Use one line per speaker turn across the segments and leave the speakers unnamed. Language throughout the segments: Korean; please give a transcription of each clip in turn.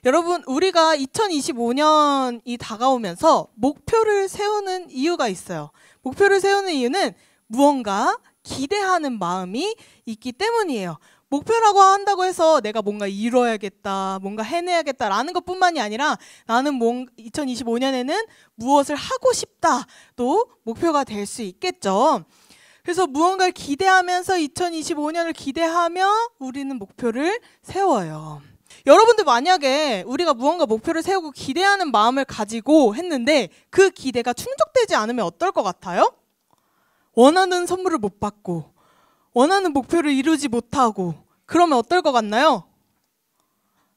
여러분, 우리가 2025년이 다가오면서 목표를 세우는 이유가 있어요. 목표를 세우는 이유는 무언가 기대하는 마음이 있기 때문이에요. 목표라고 한다고 해서 내가 뭔가 이뤄야겠다, 뭔가 해내야겠다라는 것뿐만이 아니라 나는 2025년에는 무엇을 하고 싶다도 목표가 될 수 있겠죠. 그래서 무언가를 기대하면서 2025년을 기대하며 우리는 목표를 세워요. 여러분들 만약에 우리가 무언가 목표를 세우고 기대하는 마음을 가지고 했는데 그 기대가 충족되지 않으면 어떨 것 같아요? 원하는 선물을 못 받고 원하는 목표를 이루지 못하고 그러면 어떨 것 같나요?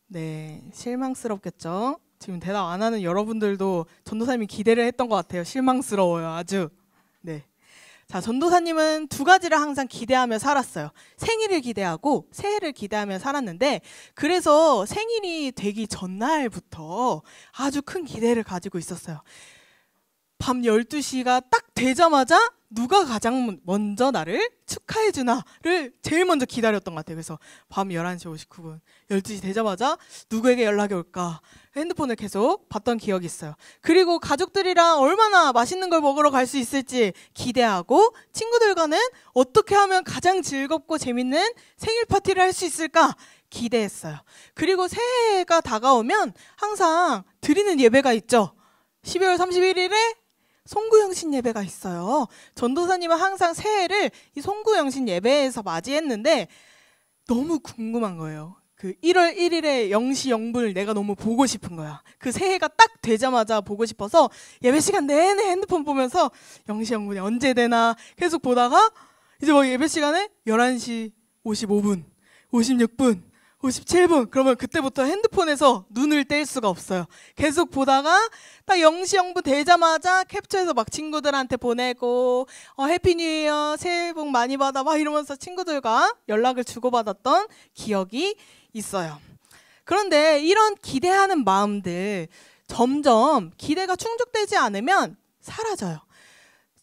네, 실망스럽겠죠. 지금 대답 안 하는 여러분들도 전도사님이 기대를 했던 것 같아요. 실망스러워요, 아주. 네. 자, 전도사님은 두 가지를 항상 기대하며 살았어요. 생일을 기대하고 새해를 기대하며 살았는데 그래서 생일이 되기 전날부터 아주 큰 기대를 가지고 있었어요. 밤 12시가 딱 되자마자 누가 가장 먼저 나를 축하해 주나를 제일 먼저 기다렸던 것 같아요. 그래서 밤 11시 59분 12시 되자마자 누구에게 연락이 올까 핸드폰을 계속 봤던 기억이 있어요. 그리고 가족들이랑 얼마나 맛있는 걸 먹으러 갈 수 있을지 기대하고 친구들과는 어떻게 하면 가장 즐겁고 재밌는 생일 파티를 할 수 있을까 기대했어요. 그리고 새해가 다가오면 항상 드리는 예배가 있죠. 12월 31일에 송구영신 예배가 있어요. 전도사님은 항상 새해를 이 송구영신 예배에서 맞이했는데 너무 궁금한 거예요. 그 1월 1일에 0시 0분을 내가 너무 보고 싶은 거야. 그 새해가 딱 되자마자 보고 싶어서 예배 시간 내내 핸드폰 보면서 0시 0분이 언제 되나 계속 보다가 이제 뭐 예배 시간에 11시 55분, 56분, 57분 그러면 그때부터 핸드폰에서 눈을 뗄 수가 없어요. 계속 보다가 딱 0시 0분 되자마자 캡처해서 막 친구들한테 보내고 해피 뉴 이어 새해 복 많이 받아 막 이러면서 친구들과 연락을 주고받았던 기억이 있어요. 그런데 이런 기대하는 마음들 점점 기대가 충족되지 않으면 사라져요.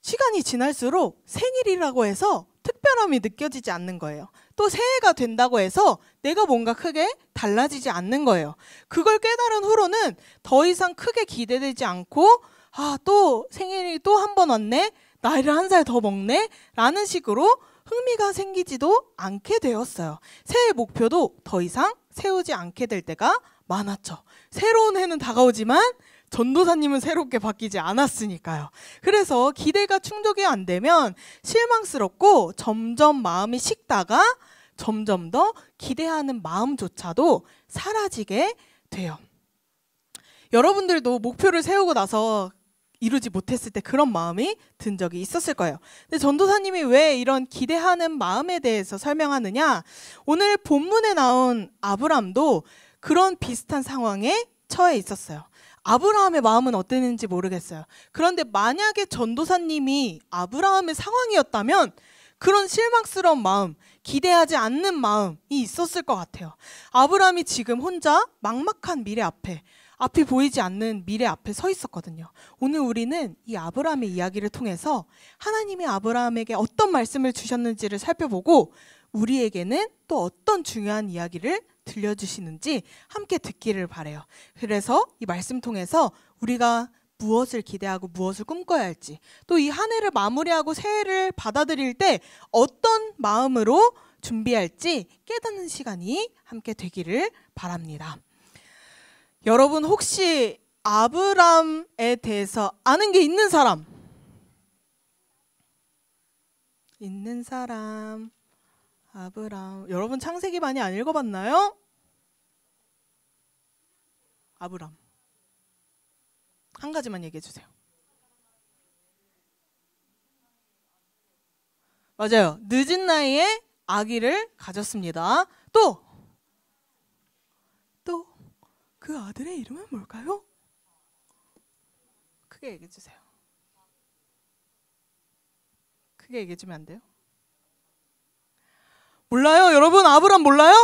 시간이 지날수록 생일이라고 해서 특별함이 느껴지지 않는 거예요. 또 새해가 된다고 해서 내가 뭔가 크게 달라지지 않는 거예요. 그걸 깨달은 후로는 더 이상 크게 기대되지 않고 또 생일이 또 한 번 왔네? 나이를 한 살 더 먹네? 라는 식으로 흥미가 생기지도 않게 되었어요. 새해 목표도 더 이상 세우지 않게 될 때가 많았죠. 새로운 해는 다가오지만 전도사님은 새롭게 바뀌지 않았으니까요. 그래서 기대가 충족이 안 되면 실망스럽고 점점 마음이 식다가 점점 더 기대하는 마음조차도 사라지게 돼요. 여러분들도 목표를 세우고 나서 이루지 못했을 때 그런 마음이 든 적이 있었을 거예요. 근데 전도사님이 왜 이런 기대하는 마음에 대해서 설명하느냐? 오늘 본문에 나온 아브람도 그런 비슷한 상황에 처해 있었어요. 아브라함의 마음은 어땠는지 모르겠어요. 그런데 만약에 전도사님이 아브라함의 상황이었다면 그런 실망스러운 마음, 기대하지 않는 마음이 있었을 것 같아요. 아브라함이 지금 혼자 막막한 미래 앞이 보이지 않는 미래 앞에 서 있었거든요. 오늘 우리는 이 아브라함의 이야기를 통해서 하나님이 아브라함에게 어떤 말씀을 주셨는지를 살펴보고 우리에게는 또 어떤 중요한 이야기를 들려주시는지 함께 듣기를 바라요. 그래서 이 말씀 통해서 우리가 무엇을 기대하고 무엇을 꿈꿔야 할지 또 이 한 해를 마무리하고 새해를 받아들일 때 어떤 마음으로 준비할지 깨닫는 시간이 함께 되기를 바랍니다. 여러분 혹시 아브람에 대해서 아는 게 있는 사람? 있는 사람 아브람. 여러분 창세기 많이 안 읽어봤나요? 아브람 한 가지만 얘기해 주세요. 맞아요. 늦은 나이에 아기를 가졌습니다. 또 그 아들의 이름은 뭘까요? 크게 얘기해 주세요. 크게 얘기해 주면 안 돼요? 몰라요? 여러분 아브람 몰라요?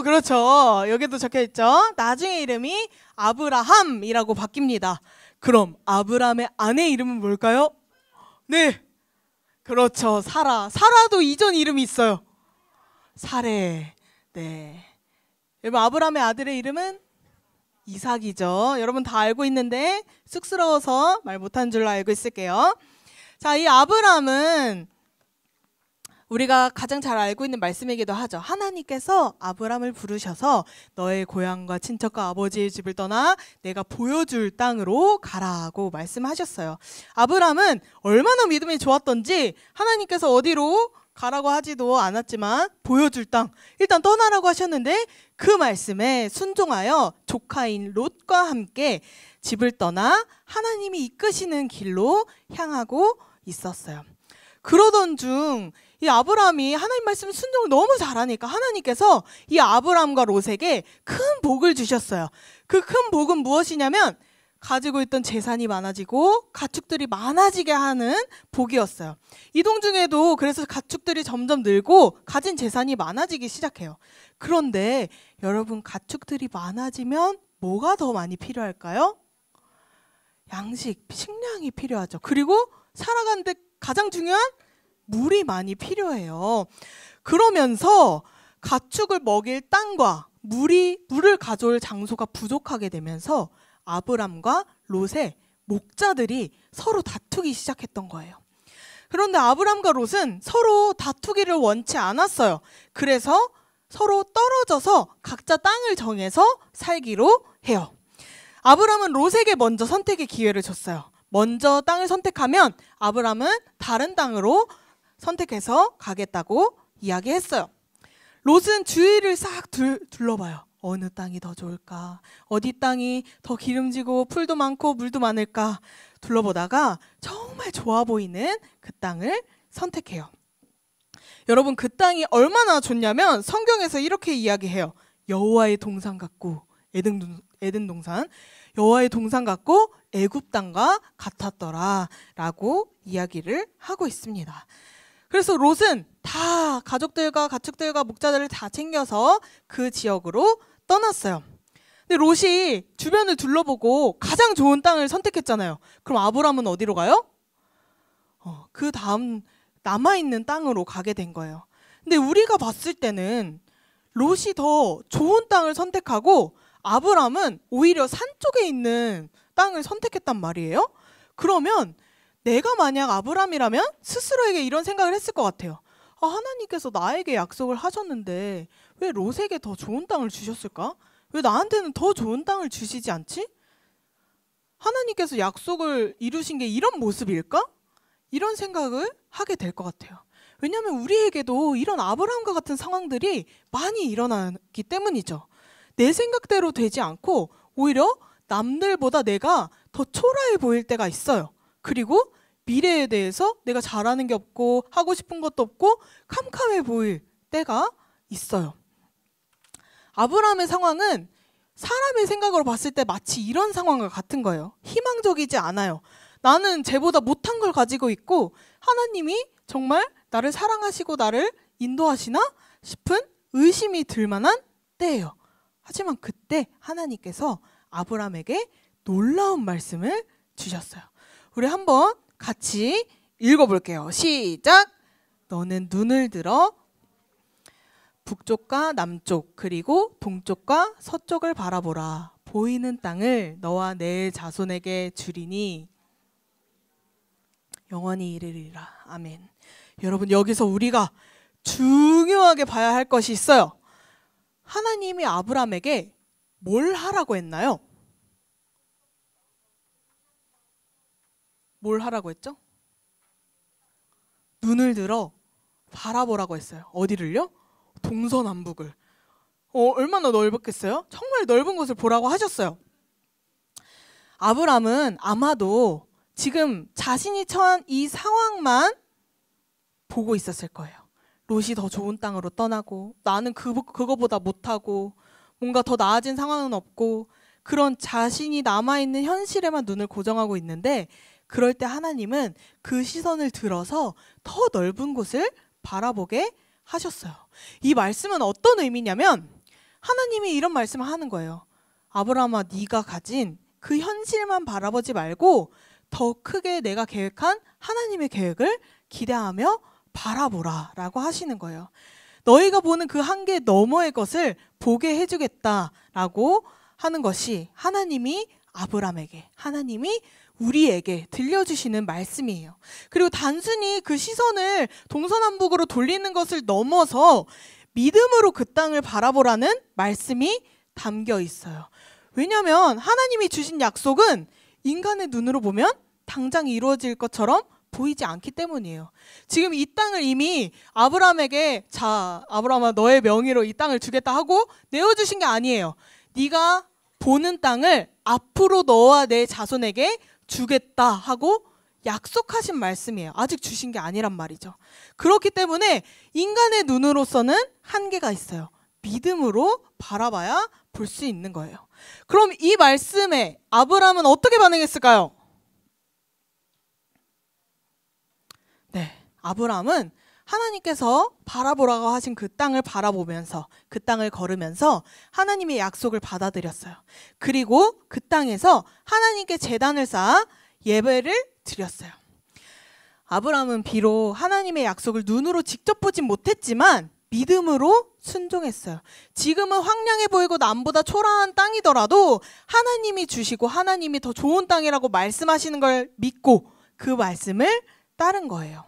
그렇죠. 여기도 적혀있죠. 나중에 이름이 아브라함이라고 바뀝니다. 그럼 아브람의 아내 이름은 뭘까요? 네, 그렇죠. 사라도 이전 이름이 있어요. 사레. 네. 여러분 아브라함의 아들의 이름은 이삭이죠. 여러분 다 알고 있는데 쑥스러워서 말 못한 줄로 알고 있을게요. 자, 이 아브라함은 우리가 가장 잘 알고 있는 말씀이기도 하죠. 하나님께서 아브라함을 부르셔서 너의 고향과 친척과 아버지의 집을 떠나 내가 보여줄 땅으로 가라고 말씀하셨어요. 아브라함은 얼마나 믿음이 좋았던지 하나님께서 어디로 가라고 하지도 않았지만 보여줄 땅, 일단 떠나라고 하셨는데 그 말씀에 순종하여 조카인 롯과 함께 집을 떠나 하나님이 이끄시는 길로 향하고 있었어요. 그러던 중 이 아브라함이 하나님 말씀 순종을 너무 잘하니까 하나님께서 이 아브라함과 롯에게 큰 복을 주셨어요. 그 큰 복은 무엇이냐면 가지고 있던 재산이 많아지고 가축들이 많아지게 하는 복이었어요. 이동 중에도 그래서 가축들이 점점 늘고 가진 재산이 많아지기 시작해요. 그런데 여러분 가축들이 많아지면 뭐가 더 많이 필요할까요? 양식, 식량이 필요하죠. 그리고 살아가는데 가장 중요한 물이 많이 필요해요. 그러면서 가축을 먹일 땅과 물을 가져올 장소가 부족하게 되면서 아브람과 롯의 목자들이 서로 다투기 시작했던 거예요. 그런데 아브람과 롯은 서로 다투기를 원치 않았어요. 그래서 서로 떨어져서 각자 땅을 정해서 살기로 해요. 아브람은 롯에게 먼저 선택의 기회를 줬어요. 먼저 땅을 선택하면 아브람은 다른 땅으로 선택해서 가겠다고 이야기했어요. 롯은 주위를 싹 둘러봐요. 어느 땅이 더 좋을까? 어디 땅이 더 기름지고 풀도 많고 물도 많을까? 둘러보다가 정말 좋아 보이는 그 땅을 선택해요. 여러분 그 땅이 얼마나 좋냐면 성경에서 이렇게 이야기해요. 여호와의 동산 같고 에덴 동산 여호와의 동산 같고 애굽 땅과 같았더라 라고 이야기를 하고 있습니다. 그래서 롯은 다 가족들과 가축들과 목자들을 다 챙겨서 그 지역으로 떠났어요. 근데 롯이 주변을 둘러보고 가장 좋은 땅을 선택했잖아요. 그럼 아브람은 어디로 가요? 그 다음 남아있는 땅으로 가게 된 거예요. 근데 우리가 봤을 때는 롯이 더 좋은 땅을 선택하고 아브람은 오히려 산 쪽에 있는 땅을 선택했단 말이에요. 그러면 내가 만약 아브람이라면 스스로에게 이런 생각을 했을 것 같아요. 하나님께서 나에게 약속을 하셨는데 왜 롯에게 더 좋은 땅을 주셨을까? 왜 나한테는 더 좋은 땅을 주시지 않지? 하나님께서 약속을 이루신 게 이런 모습일까? 이런 생각을 하게 될 것 같아요. 왜냐하면 우리에게도 이런 아브람과 같은 상황들이 많이 일어나기 때문이죠. 내 생각대로 되지 않고 오히려 남들보다 내가 더 초라해 보일 때가 있어요. 그리고 미래에 대해서 내가 잘하는 게 없고 하고 싶은 것도 없고 캄캄해 보일 때가 있어요. 아브라함의 상황은 사람의 생각으로 봤을 때 마치 이런 상황과 같은 거예요. 희망적이지 않아요. 나는 쟤보다 못한 걸 가지고 있고 하나님이 정말 나를 사랑하시고 나를 인도하시나 싶은 의심이 들 만한 때예요. 하지만 그때 하나님께서 아브라함에게 놀라운 말씀을 주셨어요. 우리 한번 같이 읽어볼게요. 시작! 너는 눈을 들어 북쪽과 남쪽 그리고 동쪽과 서쪽을 바라보라. 보이는 땅을 너와 내 자손에게 주리니 영원히 이르리라. 아멘. 여러분 여기서 우리가 중요하게 봐야 할 것이 있어요. 하나님이 아브라함에게 뭘 하라고 했나요? 뭘 하라고 했죠? 눈을 들어 바라보라고 했어요. 어디를요? 동서남북을. 얼마나 넓었겠어요? 정말 넓은 곳을 보라고 하셨어요. 아브람은 아마도 지금 자신이 처한 이 상황만 보고 있었을 거예요. 롯이 더 좋은 땅으로 떠나고 나는 그거보다 못하고 뭔가 더 나아진 상황은 없고 그런 자신이 남아있는 현실에만 눈을 고정하고 있는데 그럴 때 하나님은 그 시선을 들어서 더 넓은 곳을 바라보게 하셨어요. 이 말씀은 어떤 의미냐면 하나님이 이런 말씀을 하는 거예요. 아브라함아, 네가 가진 그 현실만 바라보지 말고 더 크게 내가 계획한 하나님의 계획을 기대하며 바라보라 라고 하시는 거예요. 너희가 보는 그 한계 너머의 것을 보게 해주겠다라고 하는 것이 하나님이 아브라함에게, 하나님이 우리에게 들려주시는 말씀이에요. 그리고 단순히 그 시선을 동서남북으로 돌리는 것을 넘어서 믿음으로 그 땅을 바라보라는 말씀이 담겨 있어요. 왜냐하면 하나님이 주신 약속은 인간의 눈으로 보면 당장 이루어질 것처럼 보이지 않기 때문이에요. 지금 이 땅을 이미 아브라함에게 자, 아브라함아 너의 명의로 이 땅을 주겠다 하고 내어주신 게 아니에요. 네가 보는 땅을 앞으로 너와 내 자손에게 주겠다 하고 약속하신 말씀이에요. 아직 주신 게 아니란 말이죠. 그렇기 때문에 인간의 눈으로서는 한계가 있어요. 믿음으로 바라봐야 볼 수 있는 거예요. 그럼 이 말씀에 아브라함은 어떻게 반응했을까요? 네, 아브라함은 하나님께서 바라보라고 하신 그 땅을 바라보면서 그 땅을 걸으면서 하나님의 약속을 받아들였어요. 그리고 그 땅에서 하나님께 제단을 쌓아 예배를 드렸어요. 아브라함은 비록 하나님의 약속을 눈으로 직접 보진 못했지만 믿음으로 순종했어요. 지금은 황량해 보이고 남보다 초라한 땅이더라도 하나님이 주시고 하나님이 더 좋은 땅이라고 말씀하시는 걸 믿고 그 말씀을 따른 거예요.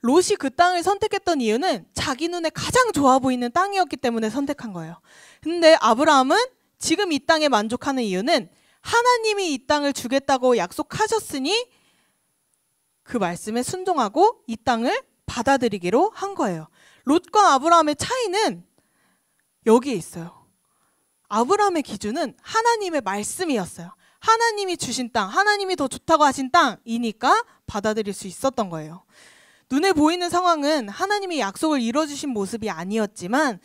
롯이 그 땅을 선택했던 이유는 자기 눈에 가장 좋아 보이는 땅이었기 때문에 선택한 거예요. 근데 아브라함은 지금 이 땅에 만족하는 이유는 하나님이 이 땅을 주겠다고 약속하셨으니 그 말씀에 순종하고 이 땅을 받아들이기로 한 거예요. 롯과 아브라함의 차이는 여기에 있어요. 아브라함의 기준은 하나님의 말씀이었어요. 하나님이 주신 땅, 하나님이 더 좋다고 하신 땅이니까 받아들일 수 있었던 거예요. 눈에 보이는 상황은 하나님이 약속을 이뤄주신 모습이 아니었지만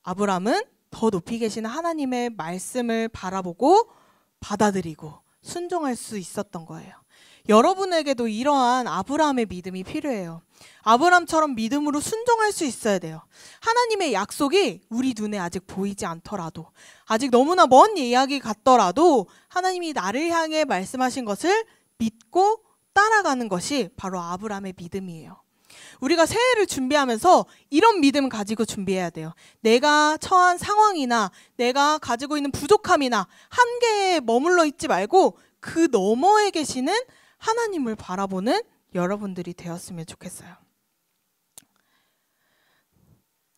아브라함은 더 높이 계시는 하나님의 말씀을 바라보고 받아들이고 순종할 수 있었던 거예요. 여러분에게도 이러한 아브라함의 믿음이 필요해요. 아브라함처럼 믿음으로 순종할 수 있어야 돼요. 하나님의 약속이 우리 눈에 아직 보이지 않더라도, 아직 너무나 먼 이야기 같더라도 하나님이 나를 향해 말씀하신 것을 믿고 따라가는 것이 바로 아브라함의 믿음이에요. 우리가 새해를 준비하면서 이런 믿음 가지고 준비해야 돼요. 내가 처한 상황이나 내가 가지고 있는 부족함이나 한계에 머물러 있지 말고 그 너머에 계시는 하나님을 바라보는 여러분들이 되었으면 좋겠어요.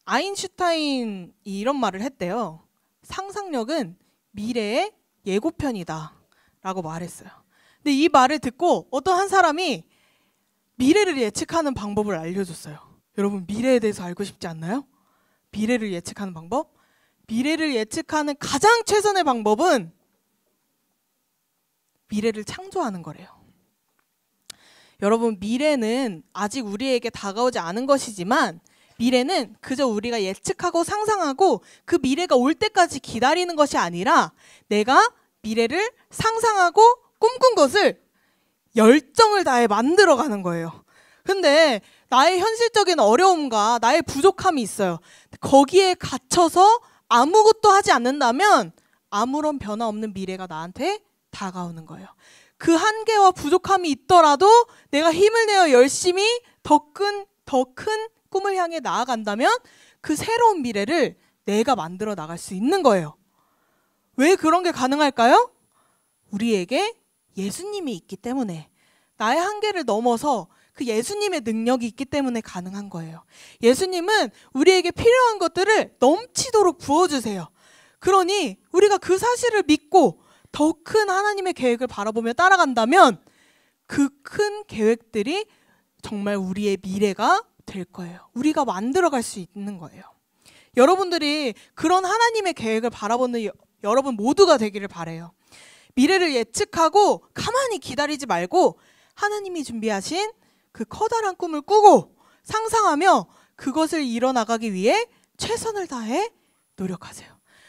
아인슈타인이 이런 말을 했대요. 상상력은 미래의 예고편이다 라고 말했어요. 근데 이 말을 듣고 어떤 한 사람이 미래를 예측하는 방법을 알려줬어요. 여러분 미래에 대해서 알고 싶지 않나요? 미래를 예측하는 방법? 미래를 예측하는 가장 최선의 방법은 미래를 창조하는 거래요. 여러분 미래는 아직 우리에게 다가오지 않은 것이지만 미래는 그저 우리가 예측하고 상상하고 그 미래가 올 때까지 기다리는 것이 아니라 내가 미래를 상상하고 꿈꾼 것을 열정을 다해 만들어가는 거예요. 근데 나의 현실적인 어려움과 나의 부족함이 있어요. 거기에 갇혀서 아무것도 하지 않는다면 아무런 변화 없는 미래가 나한테 다가오는 거예요. 그 한계와 부족함이 있더라도 내가 힘을 내어 열심히 더 큰 꿈을 향해 나아간다면 그 새로운 미래를 내가 만들어 나갈 수 있는 거예요. 왜 그런 게 가능할까요? 우리에게 예수님이 있기 때문에, 나의 한계를 넘어서 그 예수님의 능력이 있기 때문에 가능한 거예요. 예수님은 우리에게 필요한 것들을 넘치도록 부어주세요. 그러니 우리가 그 사실을 믿고 더 큰 하나님의 계획을 바라보며 따라간다면 그 큰 계획들이 정말 우리의 미래가 될 거예요. 우리가 만들어갈 수 있는 거예요. 여러분들이 그런 하나님의 계획을 바라보는 여러분 모두가 되기를 바라요. 미래를 예측하고 가만히 기다리지 말고 하나님이 준비하신 그 커다란 꿈을 꾸고 상상하며 그것을 이뤄나가기 위해 최선을 다해 노력하세요.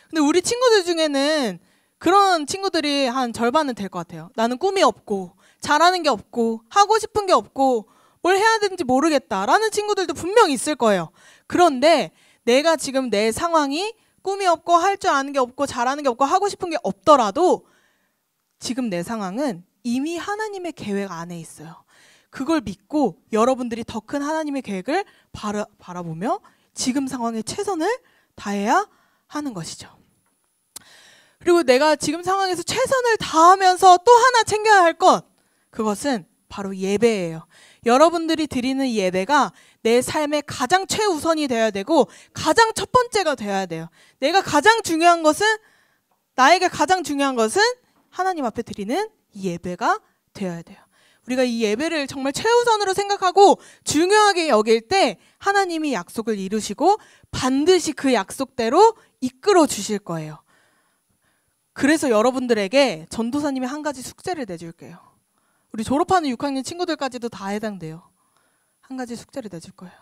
근데 우리 친구들 중에는 그런 친구들이 한 절반은 될 것 같아요. 나는 꿈이 없고 잘하는 게 없고 하고 싶은 게 없고 뭘 해야 되는지 모르겠다라는 친구들도 분명 있을 거예요. 그런데 내가 지금 내 상황이 꿈이 없고 할 줄 아는 게 없고 잘하는 게 없고 하고 싶은 게 없더라도 지금 내 상황은 이미 하나님의 계획 안에 있어요. 그걸 믿고 여러분들이 더 큰 하나님의 계획을 바라보며 지금 상황에 최선을 다해야 하는 것이죠. 그리고 내가 지금 상황에서 최선을 다하면서 또 하나 챙겨야 할 것, 그것은 바로 예배예요. 여러분들이 드리는 예배가 내 삶의 가장 최우선이 되어야 되고 가장 첫 번째가 되어야 돼요. 나에게 가장 중요한 것은 하나님 앞에 드리는 이 예배가 되어야 돼요. 우리가 이 예배를 정말 최우선으로 생각하고 중요하게 여길 때 하나님이 약속을 이루시고 반드시 그 약속대로 이끌어 주실 거예요. 그래서 여러분들에게 전도사님이 한 가지 숙제를 내줄게요. 우리 졸업하는 6학년 친구들까지도 다 해당돼요. 한 가지 숙제를 내줄 거예요.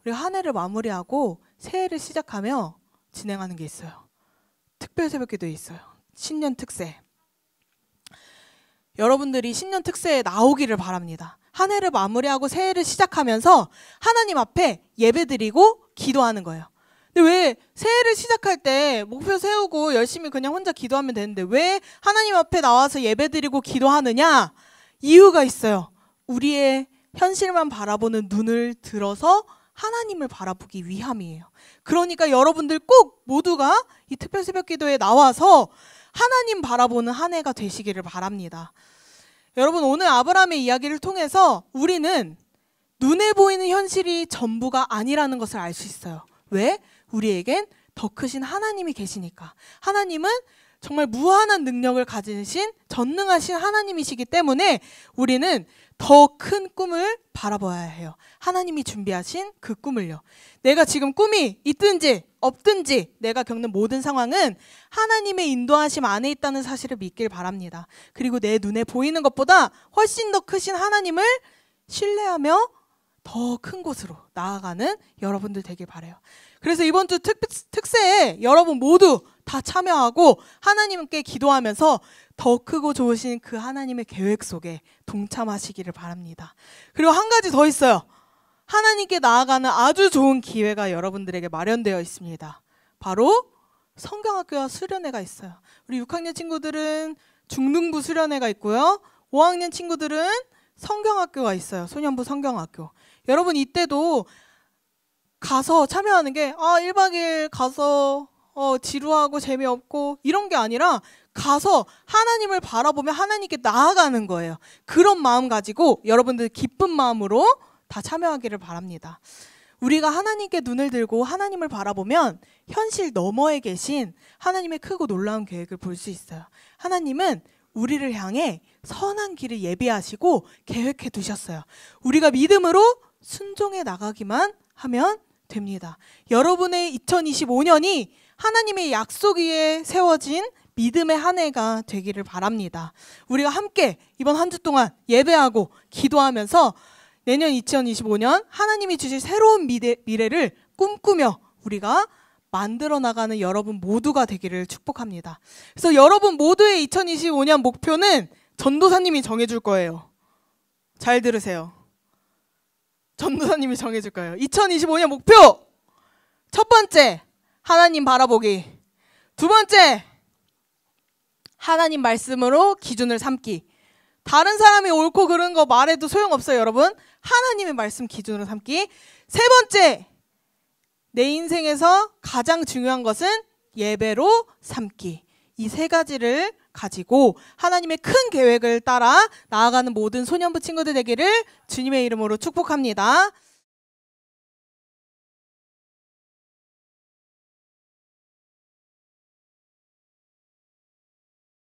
우리가 한 해를 마무리하고 새해를 시작하며 진행하는 게 있어요. 특별 새벽기도에 있어요. 신년 특세. 여러분들이 신년 특세에 나오기를 바랍니다. 한 해를 마무리하고 새해를 시작하면서 하나님 앞에 예배드리고 기도하는 거예요. 근데 왜 새해를 시작할 때 목표 세우고 열심히 그냥 혼자 기도하면 되는데 왜 하나님 앞에 나와서 예배드리고 기도하느냐? 이유가 있어요. 우리의 현실만 바라보는 눈을 들어서 하나님을 바라보기 위함이에요. 그러니까 여러분들 꼭 모두가 이 특별 새벽 기도에 나와서 하나님 바라보는 한 해가 되시기를 바랍니다. 여러분, 오늘 아브라함의 이야기를 통해서 우리는 눈에 보이는 현실이 전부가 아니라는 것을 알 수 있어요. 왜? 우리에겐 더 크신 하나님이 계시니까. 하나님은 정말 무한한 능력을 가지신 전능하신 하나님이시기 때문에 우리는 더 큰 꿈을 바라봐야 해요. 하나님이 준비하신 그 꿈을요. 내가 지금 꿈이 있든지 없든지 내가 겪는 모든 상황은 하나님의 인도하심 안에 있다는 사실을 믿길 바랍니다. 그리고 내 눈에 보이는 것보다 훨씬 더 크신 하나님을 신뢰하며 더 큰 곳으로 나아가는 여러분들 되길 바라요. 그래서 이번 주 특세에 여러분 모두 다 참여하고 하나님께 기도하면서 더 크고 좋으신 그 하나님의 계획 속에 동참하시기를 바랍니다. 그리고 한 가지 더 있어요. 하나님께 나아가는 아주 좋은 기회가 여러분들에게 마련되어 있습니다. 바로 성경학교와 수련회가 있어요. 우리 6학년 친구들은 중등부 수련회가 있고요. 5학년 친구들은 성경학교가 있어요. 소년부 성경학교. 여러분 이때도 가서 참여하는 게 1박 2일 가서 지루하고 재미없고 이런 게 아니라 가서 하나님을 바라보며 하나님께 나아가는 거예요. 그런 마음 가지고 여러분들 기쁜 마음으로 다 참여하기를 바랍니다. 우리가 하나님께 눈을 들고 하나님을 바라보면 현실 너머에 계신 하나님의 크고 놀라운 계획을 볼 수 있어요. 하나님은 우리를 향해 선한 길을 예비하시고 계획해 두셨어요. 우리가 믿음으로 순종해 나가기만 하면 됩니다. 여러분의 2025년이 하나님의 약속 위에 세워진 믿음의 한 해가 되기를 바랍니다. 우리가 함께 이번 한 주 동안 예배하고 기도하면서 내년 2025년 하나님이 주실 새로운 미래를 꿈꾸며 우리가 만들어 나가는 여러분 모두가 되기를 축복합니다. 그래서 여러분 모두의 2025년 목표는 전도사님이 정해줄 거예요. 잘 들으세요. 전도사님이 정해줄 거예요. 2025년 목표! 첫 번째, 하나님 바라보기. 두 번째, 하나님 말씀으로 기준을 삼기. 다른 사람이 옳고 그른 거 말해도 소용없어요, 여러분. 하나님의 말씀 기준으로 삼기. 세 번째, 내 인생에서 가장 중요한 것은 예배로 삼기. 이 세 가지를 가지고 하나님의 큰 계획을 따라 나아가는 모든 소년부 친구들 되기를 주님의 이름으로 축복합니다.